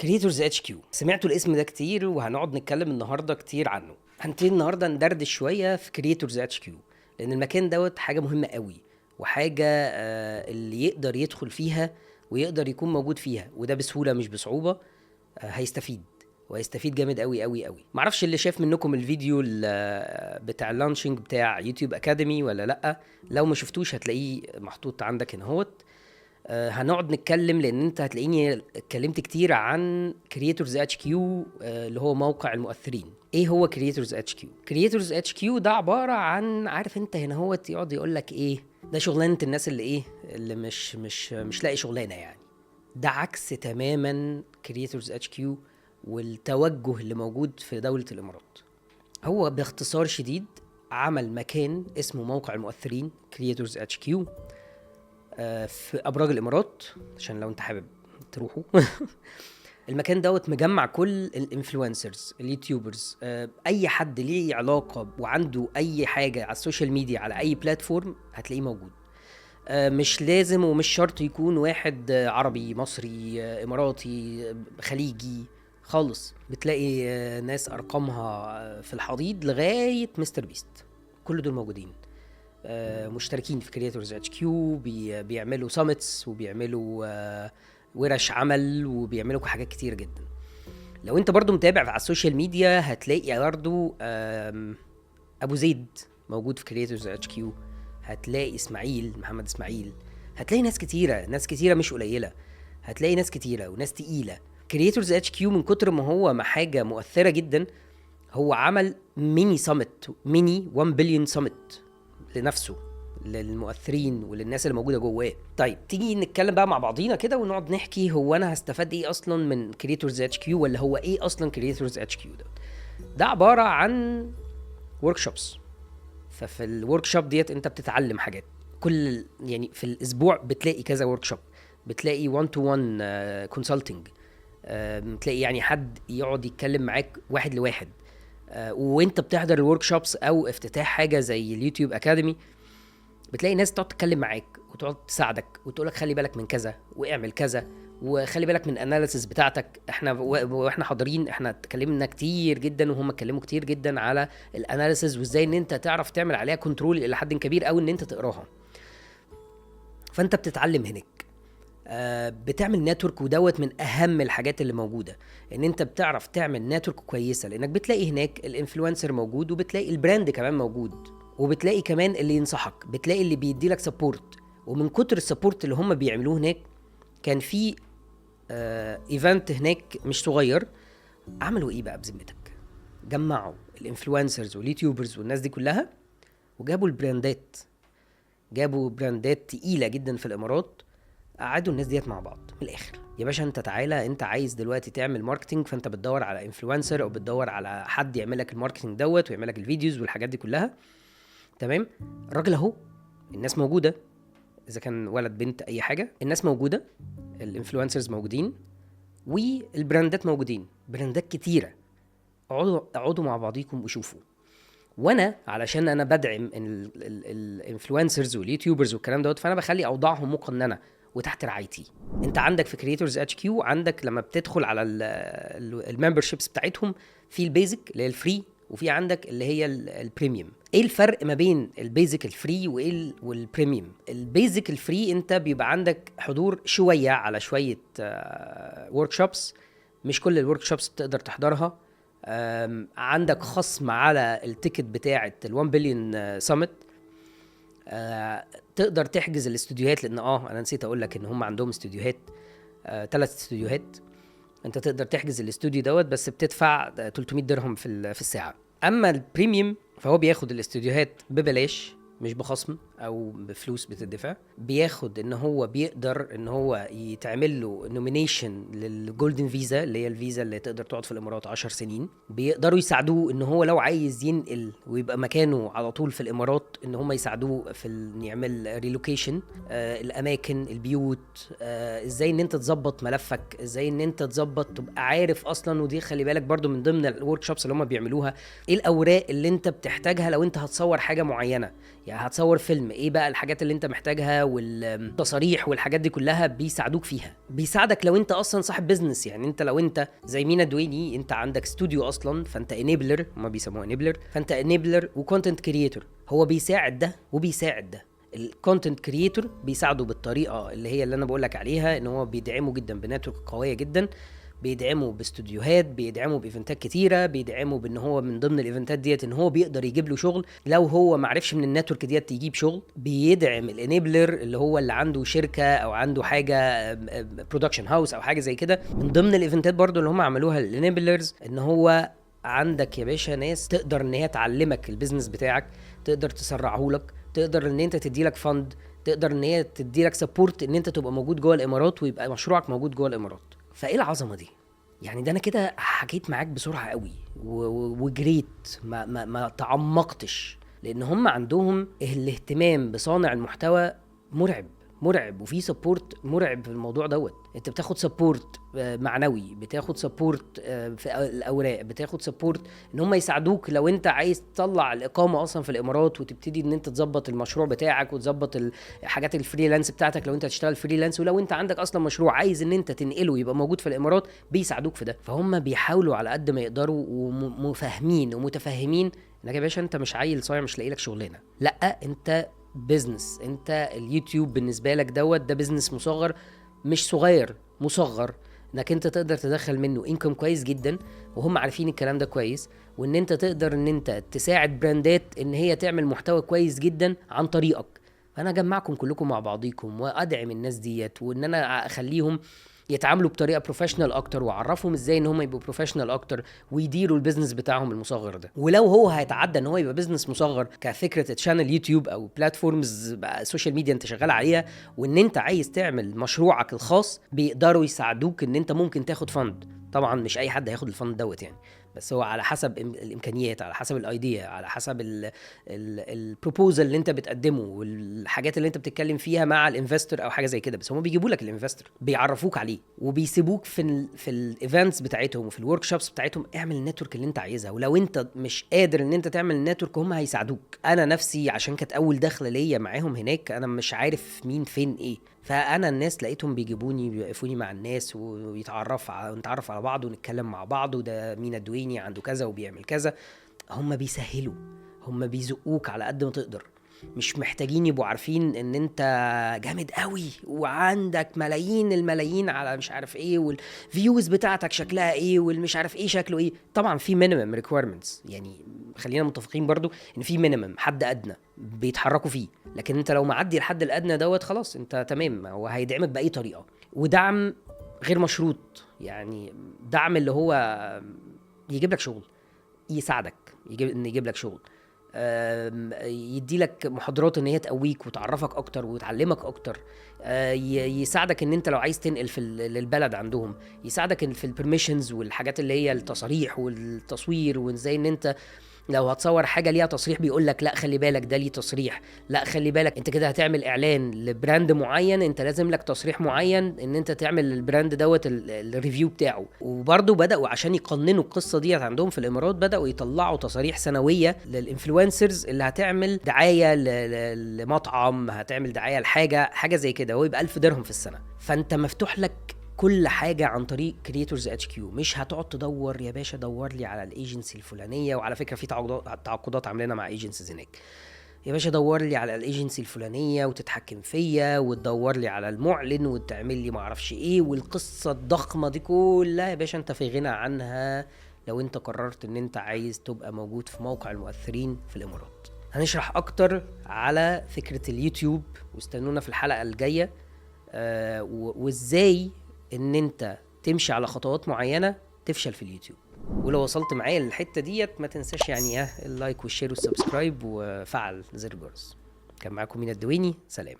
كريتورز اتش كيو، سمعتوا الاسم ده كتير وهنقعد نتكلم النهارده كتير عنه. هنبتدي النهارده ندردش شويه في كريتورز اتش كيو، لان المكان دوت حاجه مهمه قوي، وحاجه اللي يقدر يدخل فيها ويقدر يكون موجود فيها وده بسهوله مش بصعوبه هيستفيد، وهيستفيد جامد قوي قوي قوي. معرفش اللي شاف منكم الفيديو بتاع اللانشنج بتاع يوتيوب اكاديمي ولا لا. لو ما شفتوش هتلاقيه محطوط عندك هنا اهوت. هنقعد نتكلم لان انت هتلاقيني اتكلمت كتير عن كرييتورز اتش كيو، اللي هو موقع المؤثرين. ايه هو كرييتورز اتش كيو؟ كرييتورز اتش كيو ده عباره عن، عارف انت هنا هو يقعد يقول لك ايه ده شغلانه الناس اللي ايه اللي مش لاقي شغلانه يعني. ده عكس تماما كرييتورز اتش كيو والتوجه اللي موجود في دوله الامارات. هو باختصار شديد عمل مكان اسمه موقع المؤثرين كرييتورز اتش كيو في ابراج الامارات، عشان لو انت حابب تروحوا. المكان دوت مجمع كل الانفلونسرز اليوتيوبرز، اي حد ليه علاقه وعنده اي حاجه على السوشيال ميديا على اي بلاتفورم هتلاقيه موجود. مش لازم ومش شرط يكون واحد عربي مصري اماراتي خليجي خالص. بتلاقي ناس ارقامها في الحضيض لغايه مستر بيست، كل دول موجودين مشتركين في كرياتورز اتش كيو. بيعملوا سامتس وبيعملوا ورش عمل وبيعملوا حاجات كتير جدا. لو انت برضو متابع على السوشيال ميديا هتلاقي برضو ابو زيد موجود في كرياتورز اتش كيو، هتلاقي محمد اسماعيل، هتلاقي ناس كتيره مش قليله، هتلاقي ناس كتيره وناس تقيله. كرياتورز اتش كيو من كتر ما هو حاجه مؤثره جدا، هو عمل ميني سامت، ميني 1 بليون سامت لنفسه، للمؤثرين وللناس اللي موجوده جواه. طيب تيجي نتكلم بقى مع بعضينا كده ونقعد نحكي هو انا هستفاد ايه اصلا من كريتورز اتش كيو، ولا هو ايه اصلا كريتورز اتش كيو ده عباره عن ورك شوبس. ففي الورك شوب ديت انت بتتعلم حاجات كل يعني في الاسبوع، بتلاقي كذا ورك شوب، بتلاقي 1 تو 1 كونسلتنج، بتلاقي يعني حد يقعد يتكلم معاك واحد لواحد. وانت بتحضر الورك شوبس او افتتاح حاجه زي اليوتيوب اكاديمي، بتلاقي ناس تقعد تتكلم معاك وتقعد تساعدك وتقولك خلي بالك من كذا واعمل كذا وخلي بالك من الاناليسيس بتاعتك. واحنا حاضرين احنا اتكلمنا كتير جدا وهم اتكلموا كتير جدا على الاناليسيس وازاي ان انت تعرف تعمل عليها كنترول الى حد كبير او ان انت تقراها. فانت بتتعلم هناك، بتعمل نتورك، ودوت من اهم الحاجات اللي موجوده، ان انت بتعرف تعمل نتورك كويسه، لانك بتلاقي هناك الانفلونسر موجود وبتلاقي البراند كمان موجود وبتلاقي كمان اللي ينصحك، بتلاقي اللي بيدي لك سبورت. ومن كتر السبورت اللي هم بيعملوه هناك، كان في ايفنت هناك مش صغير. عملوا ايه بقى بذمتك؟ جمعوا الانفلونسرز واليوتيوبرز والناس دي كلها وجابوا البراندات، جابوا براندات تقيله جدا في الامارات، قعدوا الناس ديت مع بعض. من الاخر يا باشا، انت تعالى، انت عايز دلوقتي تعمل ماركتنج، فانت بتدور على انفلونسر او بتدور على حد يعمل لك الماركتنج دوت ويعمل لك الفيديوز والحاجات دي كلها. تمام، الراجل اهو، الناس موجوده، اذا كان ولد بنت اي حاجه، الناس موجوده، الانفلونسرز موجودين والبراندات موجودين، براندات كتيره. اقعدوا مع بعضيكم وشوفوا. وانا علشان انا بدعم الانفلونسرز واليوتيوبرز والكلام دوت، فانا بخلي اوضاعهم مقننه وتحت رعايتي. انت عندك في كريتورز اتش كيو، عندك لما بتدخل على الممبرشيبس بتاعتهم، في البيزك اللي هي الفري، وفي عندك اللي هي البريميوم. ايه الفرق ما بين البيزك الفري وايه والبريميوم؟ البيزك الفري انت بيبقى عندك حضور شويه على شويه ورك شوبس، مش كل الورك شوبس بتقدر تحضرها. عندك خصم على التيكت بتاعه ال1 بليون سامت. تقدر تحجز الاستوديوهات، لان انا نسيت اقول لك ان هم عندهم استوديوهات، 3 استوديوهات. انت تقدر تحجز الاستوديو دوت، بس بتدفع 300 درهم في الساعه. اما البريميوم فهو بياخد الاستوديوهات ببلاش، مش بخصم او بفلوس بتدفع. بياخد ان هو بيقدر ان هو يتعمل له نومينيشن للجولدن فيزا، اللي هي الفيزا اللي تقدر تقعد في الامارات 10 سنين. بيقدروا يساعدوه ان هو لو عايز ينقل ويبقى مكانه على طول في الامارات، ان هم يساعدوه في ان يعمل ريلوكيشن، الاماكن، البيوت، ازاي ان انت تظبط ملفك، ازاي ان انت تظبط تبقى عارف اصلا. ودي خلي بالك برضو من ضمن الورك شوبس اللي هم بيعملوها، ايه الاوراق اللي انت بتحتاجها لو انت هتصور حاجه معينه، يعني هتصور فيلم، ايه بقى الحاجات اللي انت محتاجها والتصاريح والحاجات دي كلها بيساعدوك فيها. بيساعدك لو انت اصلا صاحب بيزنس، يعني انت لو انت زي مينا دويني انت عندك استوديو اصلا، فانت انيبلر، هما بيسموه انيبلر، فانت انيبلر وكونتنت كرييتور. هو بيساعد ده وبيساعد ده. الكونتنت كرييتور بيساعده بالطريقه اللي هي اللي انا بقول لك عليها، ان هو بيدعمه جدا بنتورك قويه جدا، بيدعمه باستوديوهات، بيدعمه بايفنتات كتيره، بيدعمه بان هو من ضمن الايفنتات ديت ان هو بيقدر يجيب له شغل لو هو ما عرفش من النتورك ديت يجيب شغل. بيدعم الانيبلر اللي هو اللي عنده شركه او عنده حاجه برودكشن هاوس او حاجه زي كده. من ضمن الايفنتات برضو اللي هم عملوها الانيبلرز ان هو عندك يا باشا ناس تقدر ان هي تعلمك البيزنس بتاعك، تقدر تسرعه لك، تقدر ان انت تدي لك فند، تقدر ان هي تدي لك سبورت ان انت تبقى موجود جوه الامارات ويبقى مشروعك موجود جوه الامارات. فايه العظمه دي؟ يعني ده انا كده حكيت معاك بسرعه قوي وجريت ما تعمقتش، لان هم عندهم الاهتمام بصانع المحتوى مرعب مرعب، وفي سبورت مرعب في الموضوع دوت. انت بتاخد سبورت معنوي، بتاخد سبورت في الاوراق، بتاخد سبورت ان هم يساعدوك لو انت عايز تطلع الاقامه اصلا في الامارات وتبتدي ان انت تظبط المشروع بتاعك وتظبط الحاجات الفريلانس بتاعتك لو انت هتشتغل فريلانس، ولو انت عندك اصلا مشروع عايز ان انت تنقله يبقى موجود في الامارات بيساعدوك في ده. فهم بيحاولوا على قد ما يقدروا ومفاهمين ومتفهمين انك يا باشا انت مش عيل صايع مش لاقي لك شغلانه، لا انت بيزنس. انت اليوتيوب بالنسبه لك ده بيزنس مصغر، مش صغير، مصغر، انك انت تقدر تدخل منه انكم كويس جدا، وهم عارفين الكلام ده كويس، وان انت تقدر ان انت تساعد براندات ان هي تعمل محتوى كويس جدا عن طريقك. فانا اجمعكم كلكم مع بعضيكم وادعم الناس ديت، وان انا اخليهم يتعاملوا بطريقه بروفيشنال اكتر، واعرفهم ازاي ان هم يبقوا بروفيشنال اكتر ويديروا البيزنس بتاعهم المصغر ده. ولو هو هيتعدى ان هو يبقى بيزنس مصغر كفكره تشانل يوتيوب او بلاتفورمز سوشيال ميديا انت شغال عليها، وان انت عايز تعمل مشروعك الخاص، بيقدروا يساعدوك ان انت ممكن تاخد فند. طبعا مش اي حد هياخد الفند دوت يعني، بس هو على حسب الامكانيات، على حسب الايديا، على حسب البروبوزال اللي انت بتقدمه والحاجات اللي انت بتتكلم فيها مع الانفستور او حاجه زي كده. بس هم بيجيبوا لك الانفستور، بيعرفوك عليه، وبيسيبوك في الايفنتس بتاعتهم وفي الورك شوبس بتاعتهم اعمل النتورك اللي انت عايزها. ولو انت مش قادر ان انت تعمل النتورك هم هيساعدوك. انا نفسي عشان كانت اول دخله ليا معاهم هناك انا مش عارف مين فين ايه، فانا الناس لقيتهم بيجيبوني بيوقفوني مع الناس ونتعرف على بعض ونتكلم مع بعض، وده مينا دويني عنده كذا وبيعمل كذا. هم بيسهلوا، هم بيزقوك على قد ما تقدر. مش محتاجين يبقوا عارفين ان انت جامد قوي وعندك ملايين الملايين على مش عارف ايه، والفيوز بتاعتك شكلها ايه، والمش عارف ايه شكله ايه. طبعا في مينيمم ريكويرمنتس، يعني خلينا متفقين برضو ان في مينيمم حد ادنى بيتحركوا فيه، لكن انت لو معدي الحد الادنى دوت خلاص انت تمام، هو هيدعمك باي طريقه. ودعم غير مشروط، يعني دعم اللي هو يجيب لك شغل، يساعدك يجيب لك شغل، يدي لك محاضرات ان هي تقويك وتعرفك اكتر وتعلمك اكتر، يساعدك ان انت لو عايز تنقل للبلد عندهم، يساعدك في البرميشنز والحاجات اللي هي التصاريح والتصوير، وازاي ان انت لو هتصور حاجه ليها تصريح بيقول لك لا خلي بالك ده ليه تصريح، لا خلي بالك انت كده هتعمل اعلان لبراند معين انت لازم لك تصريح معين ان انت تعمل البراند دوت الريفيو بتاعه. وبرضه بداوا عشان يقننوا القصه ديت عندهم في الامارات بداوا يطلعوا تصاريح سنويه للانفلونسرز اللي هتعمل دعايه لمطعم، هتعمل دعايه حاجه زي كده، ويبقى 1000 درهم في السنه. فانت مفتوح لك كل حاجه عن طريق كرييتورز اتش كيو. مش هتقعد تدور يا باشا دور لي على الايجنسي الفلانيه، وعلى فكره في تعاقدات عاملينها مع ايجنسيز هناك، يا باشا دور لي على الايجنسي الفلانيه وتتحكم فيا وتدور لي على المعلن وتعمل لي ما اعرفش ايه، والقصه الضخمه دي كلها يا باشا انت في غنى عنها لو انت قررت ان انت عايز تبقى موجود في موقع المؤثرين في الامارات. هنشرح اكتر على فكره اليوتيوب، واستنونا في الحلقه الجايه وازاي ان انت تمشي على خطوات معينة تفشل في اليوتيوب. ولو وصلت معايا للحتة ديت ما تنساش يعني اللايك والشير والسبسكرايب وفعل زر الجرس. كان معاكم مينا الدويني، سلام.